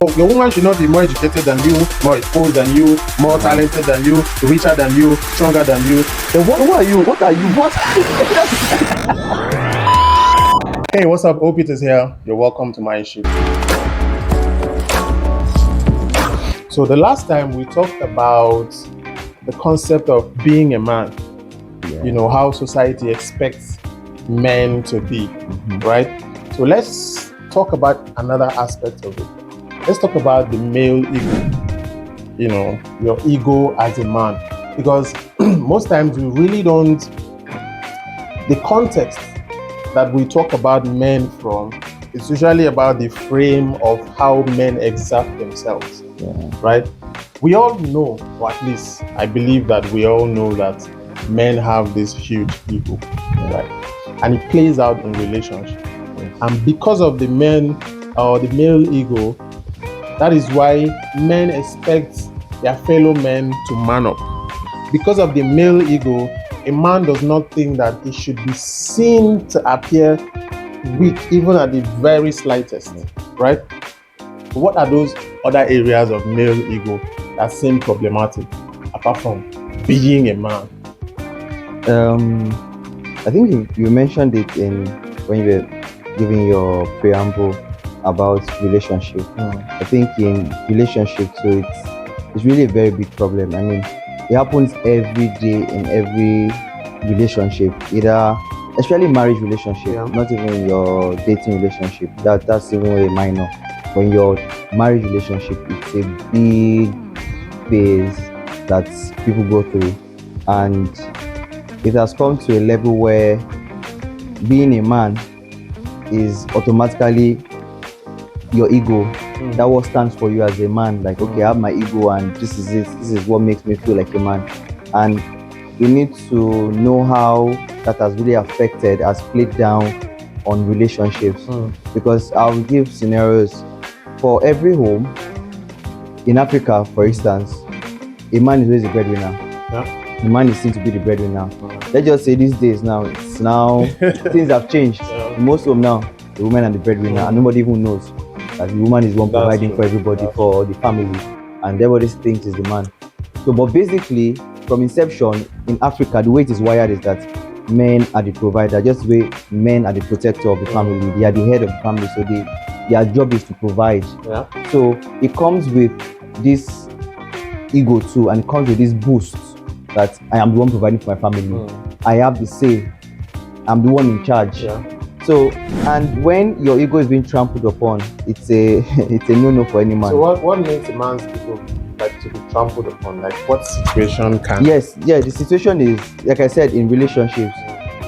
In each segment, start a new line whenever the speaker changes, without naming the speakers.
Your woman should not be more educated than you, more exposed than you, more talented than you, richer than you, stronger than you. Then who are you? What are you? What? Hey, what's up? Hope it is here. You're welcome to my shift. So the last time we talked about the concept of being a man. You know how society expects men to be, right? So let's talk about another aspect of it. Let's talk about the male ego. You know, your ego as a man, because most times we really don't. The context that we talk about men from is usually about the frame of how men exert themselves, right? We all know, or at least I believe that we all know that men have this huge ego, right? And it plays out in relationships. And because of the men or the male ego, that is why men expect their fellow men to man up. Because of the male ego, a man does not think that he should be seen to appear weak, even at the very slightest, right? What are those other areas of male ego that seem problematic, apart from being a man?
I think you mentioned it when you were giving your preamble about relationship. I think in relationship too, it's really a very big problem. I mean, it happens every day in every relationship, either especially marriage relationship, not even your dating relationship. That's even a minor. When your marriage relationship, it's a big phase that people go through, and it has come to a level where being a man is automatically your ego. That what stands for you as a man. Like, okay, I have my ego, and this is it. This is what makes me feel like a man. And we need to know how that has really affected, has played down on relationships. Because I'll give scenarios for every home in Africa, for instance. A man is always a breadwinner. The man is seen to be the breadwinner. Let's just say these days now, things have changed. In most of them now, the woman and the breadwinner, and nobody even knows that the woman is one providing for everybody, for the family, and everybody thinks is the man. So, but basically, from inception in Africa, the way it is wired is that men are the provider, just the way men are the protector of the family. They are the head of the family, so their job is to provide. So it comes with this ego too, and it comes with this boost that I am the one providing for my family. I have the say. I'm the one in charge. So, and when your ego is being trampled upon, it's a no-no for any man.
So what makes a man's ego like to be trampled upon? Like what situation can?
The situation is, like I said, in relationships,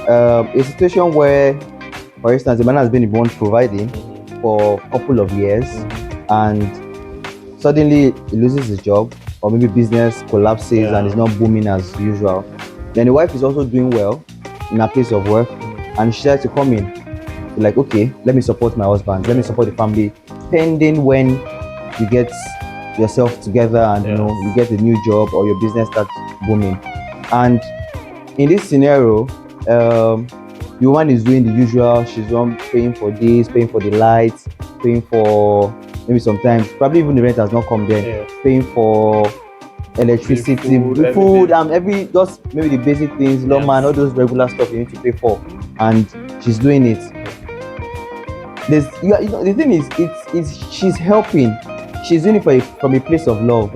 a situation where, for instance, the man has been the one providing for a couple of years, and suddenly he loses his job, or maybe business collapses and is not booming as usual. Then the wife is also doing well in her place of work, and she decides to come in. Like, okay, let me support my husband, let me support the family, pending when you get yourself together and you get a new job or your business starts booming. And in this scenario, the woman is doing the usual. She's paying for this, paying for the lights, paying for maybe sometimes probably even the rent has not come then, paying for electricity, food and just maybe the basic things, lawman, all those regular stuff you need to pay for, and she's doing it. The thing is she's helping, she's doing it from a place of love.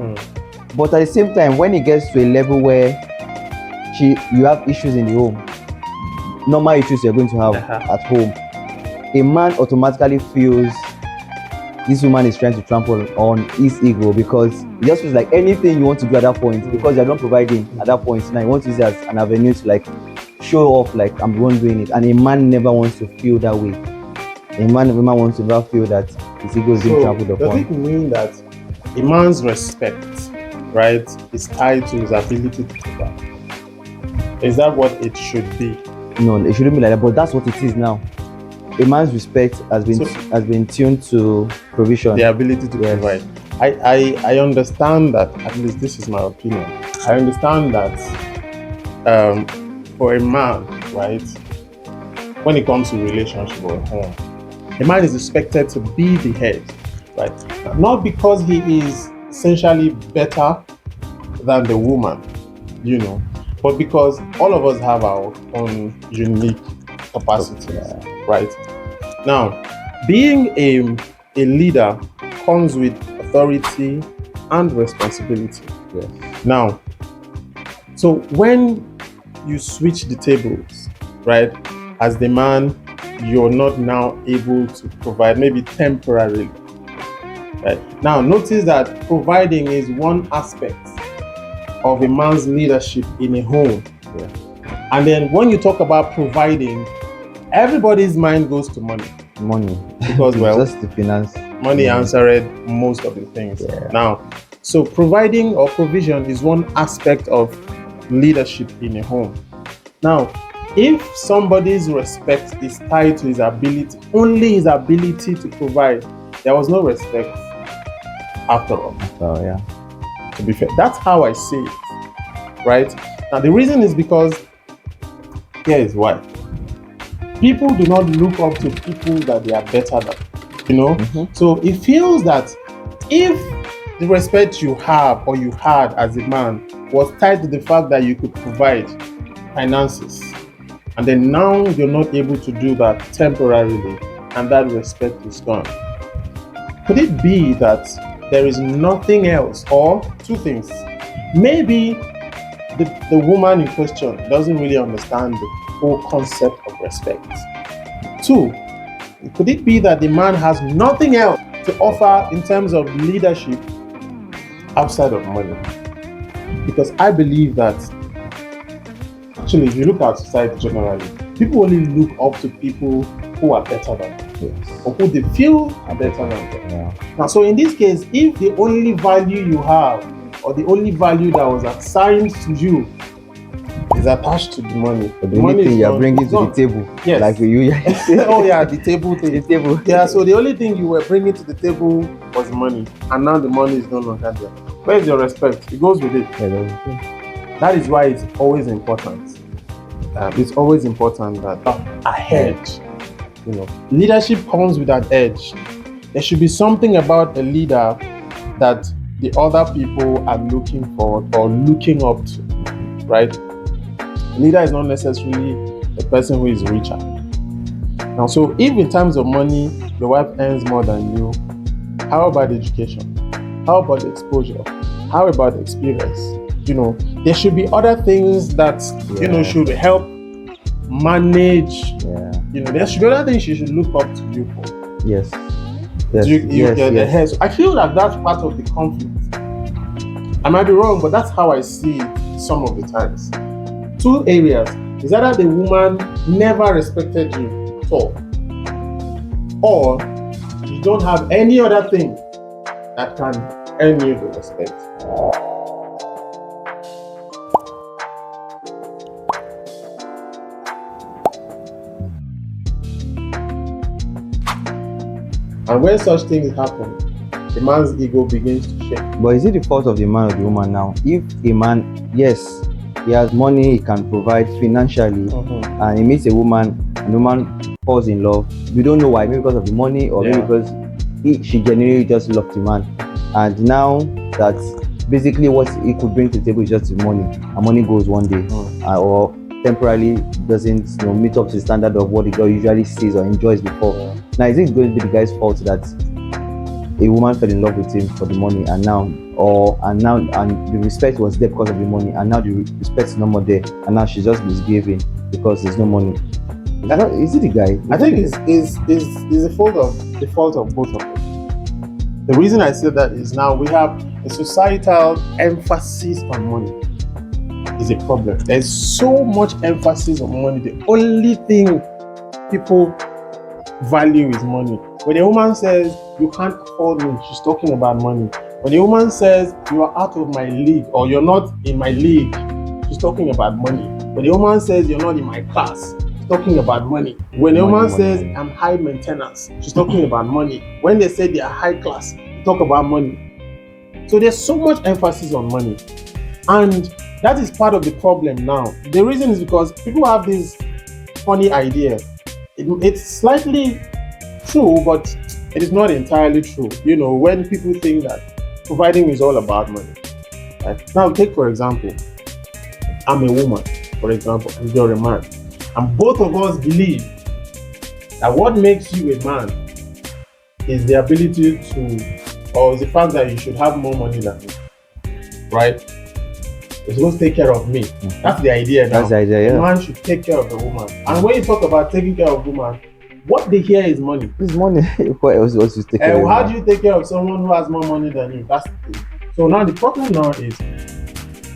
But at the same time, when it gets to a level where you have issues in the home, normal issues you're going to have at home, a man automatically feels this woman is trying to trample on his ego, because it just feels like anything you want to do at that point, because you're not providing at that point, now you want to use it as an avenue to like show off, like I'm the one doing it. And a man never wants to feel that way. A man never wants to never feel that his ego is being trampled upon.
Does it mean that a man's respect, right, is tied to his ability to provide? Is that what it should be?
No, it shouldn't be like that, but that's what it is now. A man's respect has been tuned to provision.
The ability to provide. I understand that, at least this is my opinion. I understand that for a man, right, when it comes to relationship or home, a man is expected to be the head. right? Not because he is essentially better than the woman, you know, but because all of us have our own unique capacities, right? Now, being a leader comes with authority and responsibility.
Yes.
Now, so when you switch the tables, right, as the man, you're not now able to provide, maybe temporarily, right? Now, notice that providing is one aspect of a man's leadership in a home.
Yeah.
And then when you talk about providing, everybody's mind goes to money.
Money.
Because,
It's
well,
just the finance.
money answered most of the things.
Yeah.
Now, so providing or provision is one aspect of leadership in a home. Now, if somebody's respect is tied to his ability, only his ability to provide, there was no respect after all.
So yeah.
To be fair, that's how I see it, right? Now, the reason is because here is why. People do not look up to people that they are better than, you know?
Mhm.
So it feels that if the respect you have or you had as a man was tied to the fact that you could provide finances, and then now you're not able to do that temporarily, and that respect is gone. Could it be that there is nothing else, or two things? Maybe the woman in question doesn't really understand the whole concept of respect. Two, could it be that the man has nothing else to offer in terms of leadership outside of money? Because I believe that actually, if you look at society generally, people only look up to people who are better than them,
Yes.
or who they feel are better than them.
Yeah.
Now, so in this case, if the only value you have, or the only value that was assigned to you, is attached to the money,
But the only thing you're bringing to the
gone.
table,
Yes.
like you say.
Oh yeah, the table thing.
The table.
Yeah, so the only thing you were bringing to the table was money, and now the money is no longer there. Where is your respect? It goes with it.
Yeah.
That is why it's always important. It's always important that a hedge, you know, leadership comes with that edge. There should be something about a leader that the other people are looking for or looking up to, right? A leader is not necessarily a person who is richer. Now, so if in terms of money, your wife earns more than you, how about education? How about the exposure? How about the experience? You know, there should be other things that, you know, should help manage.
Yeah.
You know, there should be other things she should look up to you for.
Yes. Yes.
Yes. I feel like that's part of the conflict. I might be wrong, but that's how I see it some of the times. Two areas is either the woman never respected you at all, or you don't have any other thing that can earn you the respect. And when such things happen, the man's ego begins to shake.
But is it the fault of the man or the woman now? If a man, yes, he has money, he can provide financially, and he meets a woman, and the woman falls in love. We don't know why, maybe because of the money, or maybe because she genuinely just loved the man. And now that basically what he could bring to the table is just the money, and money goes one day, or temporarily doesn't meet up to the standard of what the girl usually sees or enjoys before. Now, is it going to be the guy's fault that a woman fell in love with him for the money, and the respect was there because of the money, and now the respect is no more there, and now she's just misbehaving because there's no money? Is it the guy?
I think it's the fault of both of them. The reason I say that is now we have a societal emphasis on money. Is a problem. There's so much emphasis on money. The only thing people value is money. When a woman says you can't afford me, she's talking about money. When a woman says you are out of my league or you're not in my league, she's talking about money. When a woman says you're not in my class, she's talking about money. When a woman says I'm high maintenance, she's talking about money. When they say they are high class, they talk about money. So there's so much emphasis on money, and that is part of the problem now. The reason is because people have this funny idea. It's slightly true, but It is not entirely true. When people think that providing is all about money. Right? Now, take for example, I'm a woman, for example, and you're a man. And both of us believe that what makes you a man is the ability to, or is the fact that you should have more money than me, right? You're supposed to take care of me. That's the idea now.
That's the idea,
A
yeah.
man should take care of the woman. And when you talk about taking care of woman, what they hear is money.
This money. What else was you taking?
And how do you take care of someone who has more money than you? That's the thing. So now the problem now is,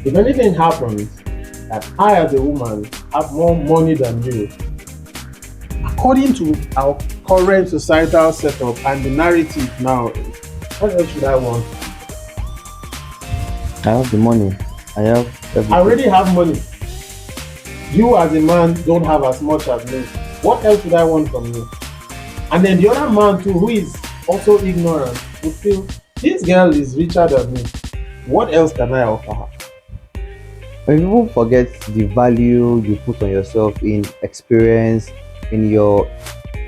if anything happens that I as a woman have more money than you, according to our current societal setup and the narrative now, what else should I want?
I have the money. I have everything.
I already have money. You as a man don't have as much as me. What else should I want from you? And then the other man too, who is also ignorant, would feel this girl is richer than me. What else can I offer her?
When people forget the value you put on yourself in experience, in your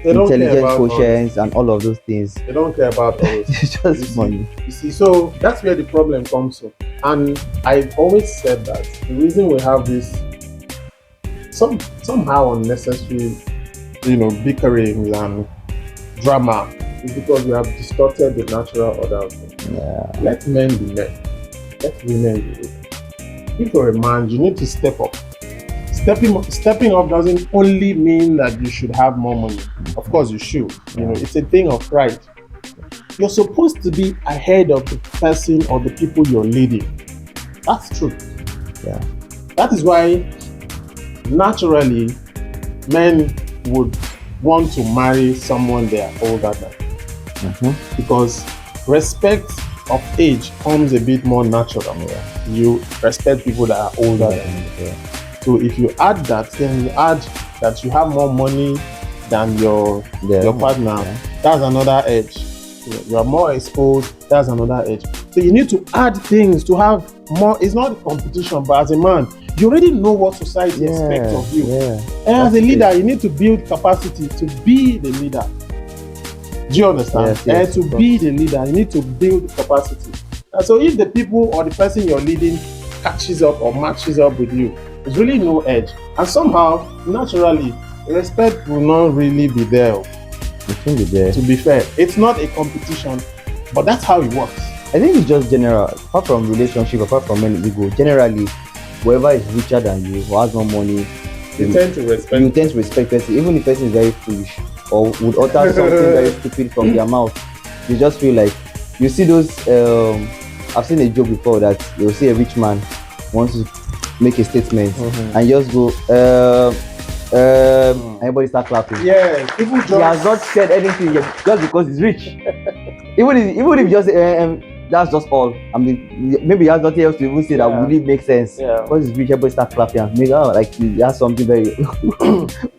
They don't care
intelligence
about
quotients, and all of those things,
They don't care about all those.
it's just money.
You see, so that's where the problem comes from. And I've always said that the reason we have this somehow unnecessary, bickerings and drama is because we have distorted the natural order of things.
Yeah.
Let men be men. Let women be women. If you're a man, you need to step up. Stepping up doesn't only mean that you should have more money. Of course, you should. It's a thing of pride. You're supposed to be ahead of the person or the people you're leading. That's true.
Yeah.
That is why naturally men would want to marry someone they are older than, because respect of age comes a bit more natural.
Yeah.
You respect people that are older than you.
Yeah.
So if you add that, then you add that you have more money than your partner.
Yeah.
That's another edge. You are more exposed. That's another edge. So you need to add things to have more. It's not a competition, but as a man, you already know what society expects of you.
Yeah.
And as a leader, you need to build capacity to be the leader. Do you understand?
Yes,
And to be the leader, you need to build capacity. And so if the people or the person you're leading catches up or matches up with you, there's really no edge. And somehow, naturally, respect will not really be there.
It shouldn't be there.
To be fair, it's not a competition, but that's how it works.
I think it's just general, apart from relationship, apart from any ego, generally, whoever is richer than you, who has more money,
You tend to respect.
you tend to respect person, even if person is very foolish or would utter something very stupid from their mouth. You just feel like, you see those, I've seen a joke before that they will say a rich man wants to make a statement and just go, everybody start clapping.
Yeah, people
He has
just.
not said anything yet, just because he's rich. even if just that's just all. I mean, maybe he has nothing else to even say that
Yeah.
really makes sense.
Yeah.
Because he's rich, everybody start clapping and make like he has something very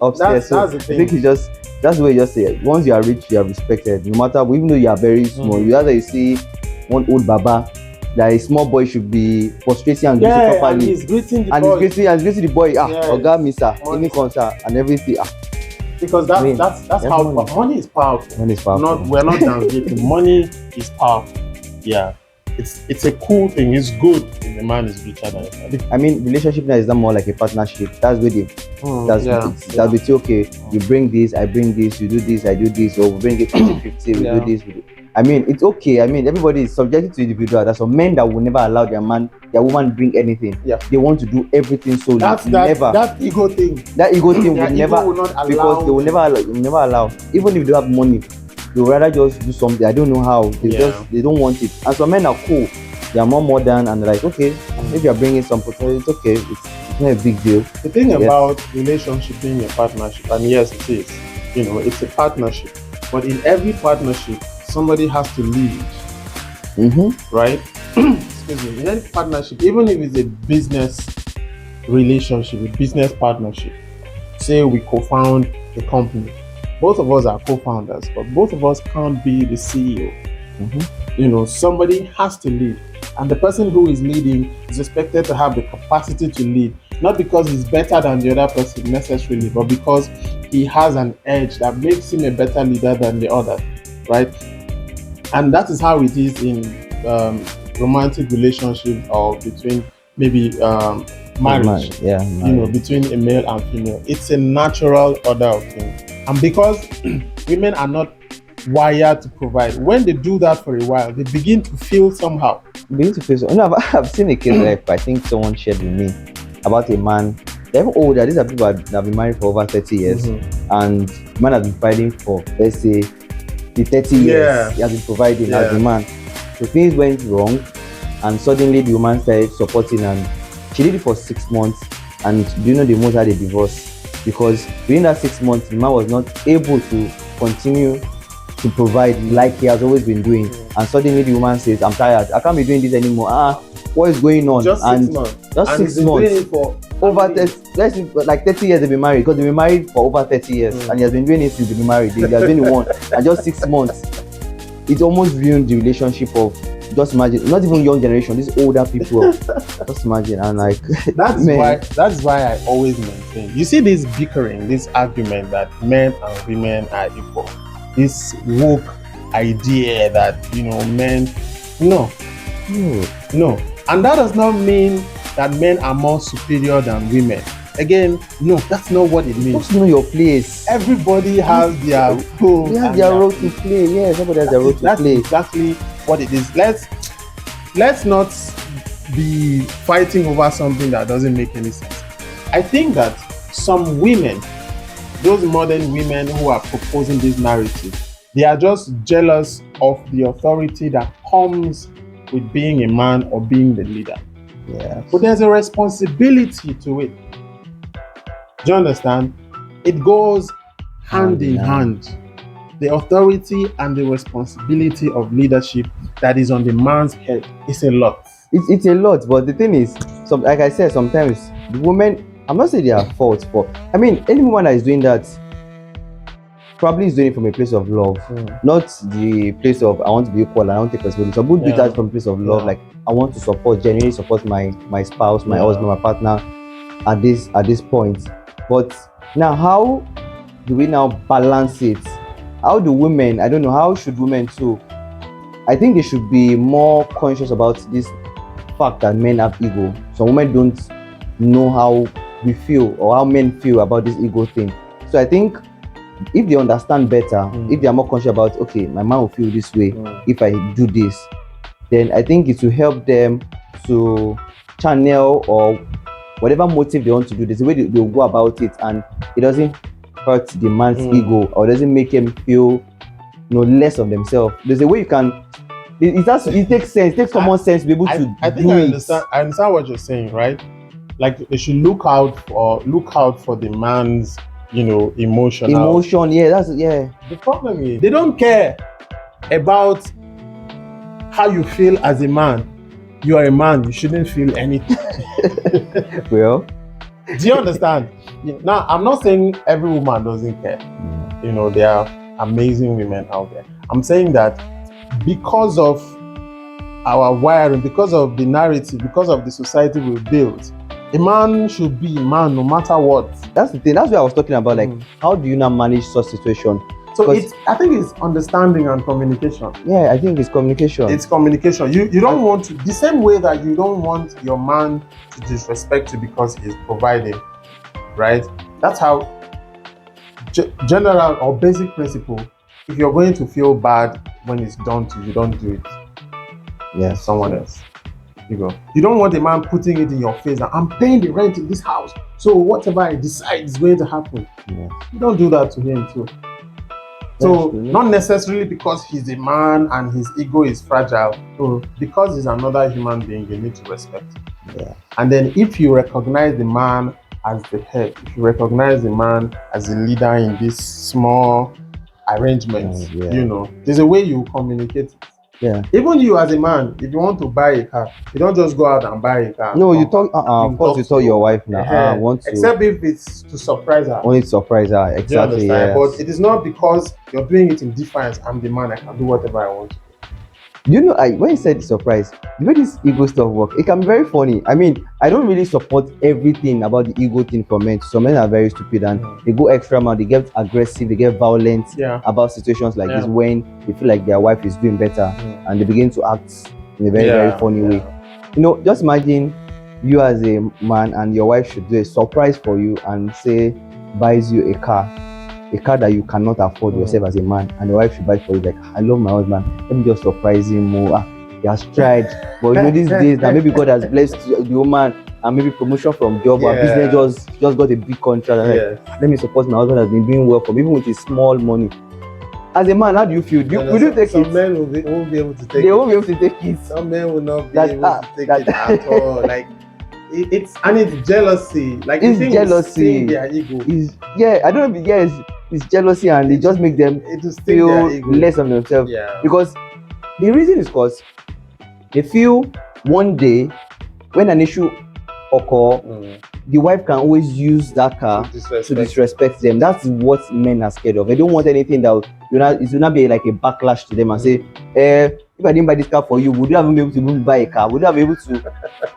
upstairs.
That's the
I
thing.
think it's just that's the way you just say it. Once you are rich, you are respected. No matter, even though you are very small, you either you see one old baba that a small boy should be prostrating and greeting
Yeah, and
properly.
he's greeting the
And
boy.
he's greeting the boy,
Yes.
Oga Misa,
Money.
any concert and everything.
Because that's
I mean,
that's
that's
how
money.
money is powerful.
Money is powerful.
We're not downgrading. Money is powerful. Yeah, it's a cool thing. It's good if the man is richer than you.
I mean, relationship now is not more like a partnership. That's where they that's with you, okay, you bring this, I bring this, you do this, I do this, or we bring it 50-50, we
Yeah.
do this, we do. I mean, it's okay. I mean, everybody is subjected to individual. There's some men that will never allow their woman bring anything.
Yeah.
They want to do everything solely.
That ego thing.
That ego thing
Their
will
ego
never,
will not allow
because they will never allow. Even if they have money, they would rather just do something. I don't know how. They don't want it. And some men are cool. They are more modern and they're like, okay, if you're bringing some potential, it's okay. It's not a big deal.
The thing about relationship being a partnership, and yes, it is. It's a partnership. But in every partnership, somebody has to lead, right? Excuse me. In any partnership, even if it's a business relationship, a business partnership, say we co-found a company, both of us are co-founders, but both of us can't be the CEO. Somebody has to lead, and the person who is leading is expected to have the capacity to lead, not because he's better than the other person necessarily, but because he has an edge that makes him a better leader than the other. right? And that is how it is in romantic relationships or between maybe marriage,
Yeah, marriage.
between a male and female. It's a natural order of things. And because women are not wired to provide, when they do that for a while, they begin to feel somehow.
Begin to face. No, I've seen a case like I think someone shared with me about a man. They're even older. These are people that have been married for over 30 years, and the man has been fighting for, let's say, the 30 years. He has been providing as the man. So things went wrong, and suddenly the woman started supporting, and she did it for 6 months. And do you know the most had a divorce? Because within that 6 months, the man was not able to continue to provide like he has always been doing. And suddenly the woman says, I'm tired, I can't be doing this anymore. What is going on?
Just 6 months.
Just 6 months. For over 30, like 30 years they've been married, because they've been married for over 30 years, and he has been doing it since they've been married. He has been the one, and just 6 months, it almost ruined the relationship of, just imagine, not even young generation, these older people. Just imagine, and like
that's why I always maintain. You see this bickering, this argument that men and women are equal. This woke idea that men, no, and that does not mean that men are more superior than women. Again, no, that's not what it means.
Just know your place.
Everybody has their role.
They have their role to play. Yes, everybody has their role to play.
That's exactly what it is. Let's not be fighting over something that doesn't make any sense. I think that some women, those modern women who are proposing this narrative, they are just jealous of the authority that comes with being a man or being the leader.
Yeah.
But there's a responsibility to it. Do you understand? It goes hand in hand. The authority and the responsibility of leadership that is on the man's head is a lot.
It's a lot, but the thing is, like I said, sometimes the women, I'm not saying they are fault for. I mean, any woman that is doing that probably is doing it from a place of love, not the place of I want to be equal, I want to take responsibility. Some people do that from a place of love, like I want to genuinely support my spouse, my husband, my partner at this point. But now, how do we now balance it? How do women? I don't know. How should women too? I think they should be more conscious about this fact that men have ego. Some women don't know how we feel or how men feel about this ego thing. So I think if they understand better, if they are more conscious about, okay, my man will feel this way if I do this, then I think it will help them to channel or whatever motive they want to do. There's a way they'll go about it, and it doesn't hurt the man's ego or doesn't make him feel less of themselves. There's a way you can. It takes sense. It takes common sense to be able to.
I think I understand. I understand what you're saying, right? Like they should look out for the man's, emotion.
Yeah,
The problem is they don't care about how you feel as a man. You are a man. You shouldn't feel anything.
Well,
do you understand? Now, I'm not saying every woman doesn't care. There are amazing women out there. I'm saying that because of our wiring, because of the narrative, because of the society we built, a man should be a man no matter what.
That's the thing. That's what I was talking about. Like, how do you now manage such situation?
So I think it's understanding and communication.
Yeah, I think it's communication.
It's communication. You don't want to, the same way that you don't want your man to disrespect you because he's providing, right? That's how general or basic principle. If you're going to feel bad when it's done to you, don't do it.
Yeah,
someone else. You don't want a man putting it in your face that I'm paying the rent in this house, so whatever I decide is going to happen.
Yeah.
You don't do that to him too. So not necessarily because he's a man and his ego is fragile. So because he's another human being, you need to respect him.
Yeah.
And then if you recognize the man as the head, if you recognize the man as the leader in this small arrangements, there's a way you communicate it.
Yeah.
Even you as a man, if you want to buy a car, you don't just go out and buy a car.
No, you talk. Of course, you tell your wife now. I want to.
Except if it's to surprise her.
Only to surprise her, exactly.
Yeah. But it is not because you're doing it in defiance. I'm the man. I can do whatever I want to do.
Do you know, when you said surprise, the way this ego stuff work, it can be very funny. I mean, I don't really support everything about the ego thing for men. Some men are very stupid and they go extra mile, they get aggressive, they get violent
Yeah.
about situations like this
Yeah.
when they feel like their wife is doing better and they begin to act in a very, very
Yeah,
funny way.
yeah.
You know, just imagine you as a man and your wife should do a surprise for you and say buys you a car that you cannot afford yourself as a man, and your wife should buy it for you. Like, I love my husband, let me just surprise him more. He has tried, but you know, these days that maybe God has blessed the woman and maybe promotion from job or business just got a big contract. Like, let me support my husband, has been doing well for me, even with his small money. As a man, how do you feel? Will you take
some
it?
men won't be able to take it.
They won't be able to take it.
Some men will not be able to take it at all. Like, it's jealousy. Like,
it's
the thing
jealousy.
Their ego.
I don't know if it's jealousy, and it just makes them feel less of themselves.
Yeah.
Because the reason is because they feel one day when an issue occur, the wife can always use that car to disrespect them. That's what men are scared of. They don't want anything that it will not be like a backlash to them and say, if I didn't buy this car for you, would you have been able to buy a car? Would you have been able to?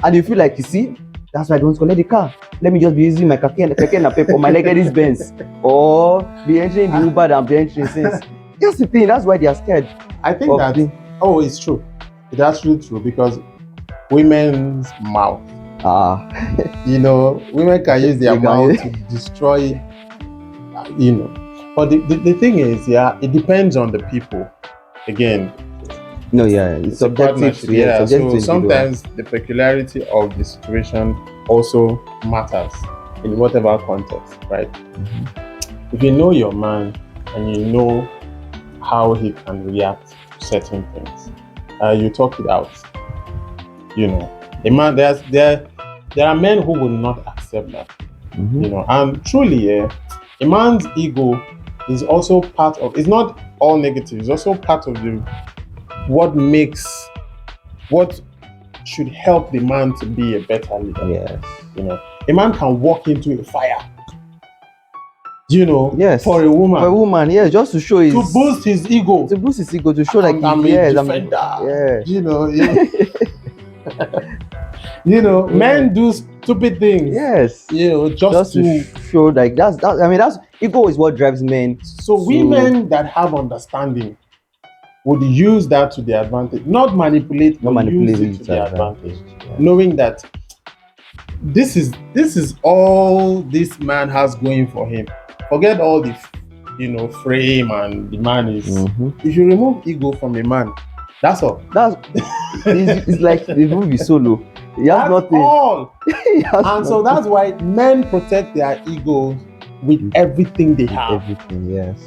And you feel like, you see, that's why I don't collect the car. Let me just be using my keke and pep or my Legacy Benz, or be entering the Uber that I'm entering since. That's the thing. That's why they are scared.
I think it's true. It's actually true, because women's mouth. You know, women can use their mouth to destroy. You know, but the thing is, it depends on the people. Again.
No, it's subjective.
So sometimes the peculiarity of the situation also matters in whatever context, right? If you know your man and you know how he can react to certain things, you talk it out. You know, a man, there are men who will not accept that. You know, and truly, a man's ego is also part of. It's not all negative. It's also part of what should help the man to be a better leader.
Yes.
You know, a man can walk into a fire. You know,
yes,
for a woman.
For a woman, yes, just to show
to boost his ego.
To show like
I'm a defender. You know, you know, men do stupid things.
Yes.
You know, just to
show like that's ego is what drives men.
So women that have understanding would use that to their advantage, not manipulate it to their advantage. Yeah. Knowing that this is all this man has going for him. Forget all the frame and the man is. If you remove ego from a man, that's all.
It's like the movie Solo. He has nothing.
All. So that's why men protect their ego with everything they have.
Everything, yes.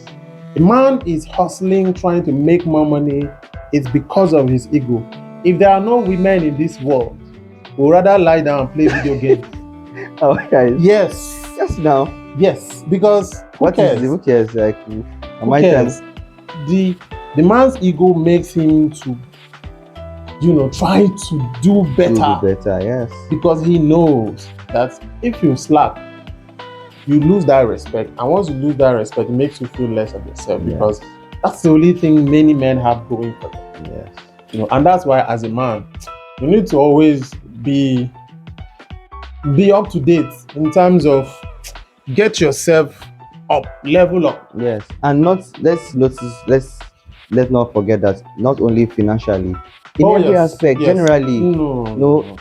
A man is hustling, trying to make more money. It's because of his ego. If there are no women in this world, we'd rather lie down and play video games.
Oh, guys.
Yes.
Yes, now.
Yes, because
who cares? Like,
who cares? The man's ego makes him to, try to do better.
Do better, yes.
Because he knows that if you slack, you lose that respect, and once you lose that respect, it makes you feel less of yourself, because that's the only thing many men have going for them.
Yes.
And that's why, as a man, you need to always be up to date in terms of get yourself up, level up.
Yes, and let's not forget that not only financially, in every aspect, generally,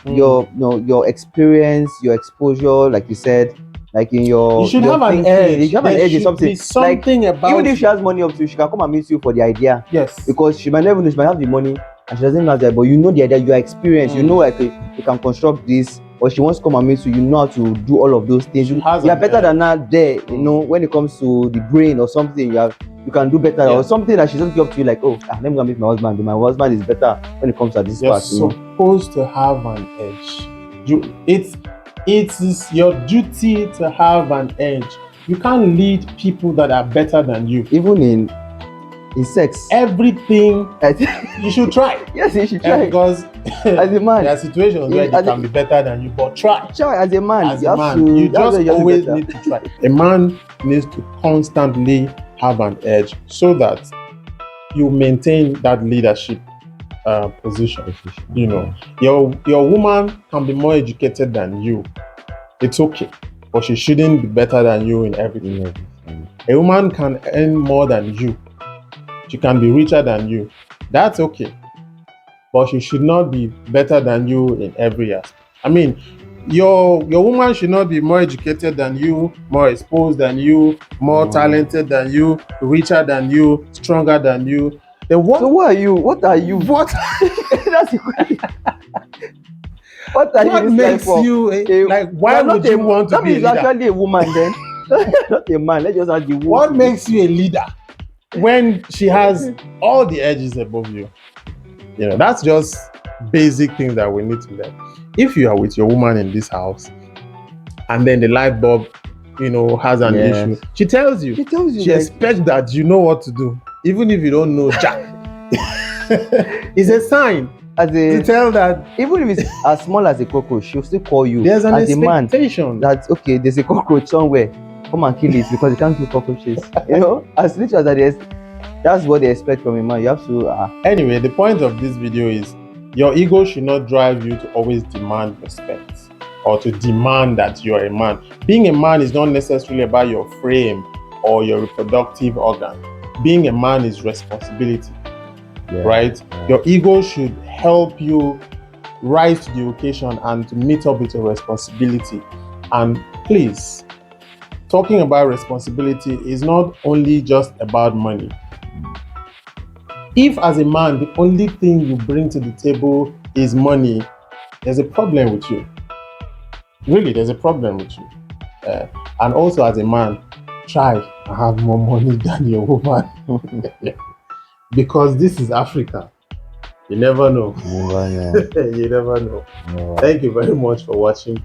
your experience, your exposure, like you said. Like in
you should have an edge.
You should have an edge in something.
Something
like,
about
even if she has money up to you, she can come and meet you for the idea.
Yes.
Because she might never know, she might have the money and she doesn't know that, but you know the idea, you are experienced, you know, like you can construct this, or she wants to come and meet you, you know how to do all of those things. You are better than her there, when it comes to the brain or something, you can do better, or something that she doesn't give up to you, like, let me go meet my husband. My husband is better when it comes to this part.
You're supposed to have an edge. It is your duty to have an edge. You can't lead people that are better than you.
Even in sex.
Everything. You should try.
Yes, you should try.
Because
as a man,
there are situations where they can be better than you, but try.
Try as a man.
You just always need to try. A man needs to constantly have an edge so that you maintain that leadership position. You know, your woman can be more educated than you. It's okay, but she shouldn't be better than you in everything. A woman can earn more than you. She can be richer than you. That's okay, but she should not be better than you in every aspect. I mean, your woman should not be more educated than you, more exposed than you, more talented than you, richer than you, stronger than you. Then what?
So who are you? What are you?
What?
That's the question. What are
What
you this
makes
life for?
you like? Why would you want to
that
be a
means
leader?
actually a woman then. Not a man. Let's just ask the woman.
What makes you a leader when she has all the edges above you? You know, that's just basic things that we need to learn. If you are with your woman in this house and then the light bulb, you know, has an issue, she tells you. She expects that you know what to do, even if you don't know jack. It's a sign to tell that
even if it's as small as a cockroach, she'll still call you.
There's an
as
expectation
a man that okay, there's a cockroach somewhere. Come and kill it because you can't kill cockroaches. You know, as little as that is, that's what they expect from a man. You have to.
Anyway, the point of this video is your ego should not drive you to always demand respect or to demand that you are a man. Being a man is not necessarily about your frame or your reproductive organ. Being a man is responsibility, right? Your ego should help you rise to the occasion and to meet up with your responsibility. And please, talking about responsibility is not only just about money. If as a man, the only thing you bring to the table is money, there's a problem with you. Really, there's a problem with you. And also as a man, try and have more money than your woman. Because this is Africa. You never know. You never know. Thank you very much for watching.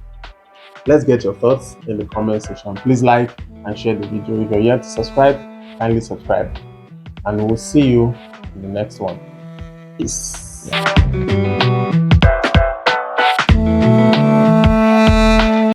Let's get your thoughts in the comment section. Please like and share the video. If you're yet to subscribe, kindly subscribe. And we'll see you in the next one. Peace.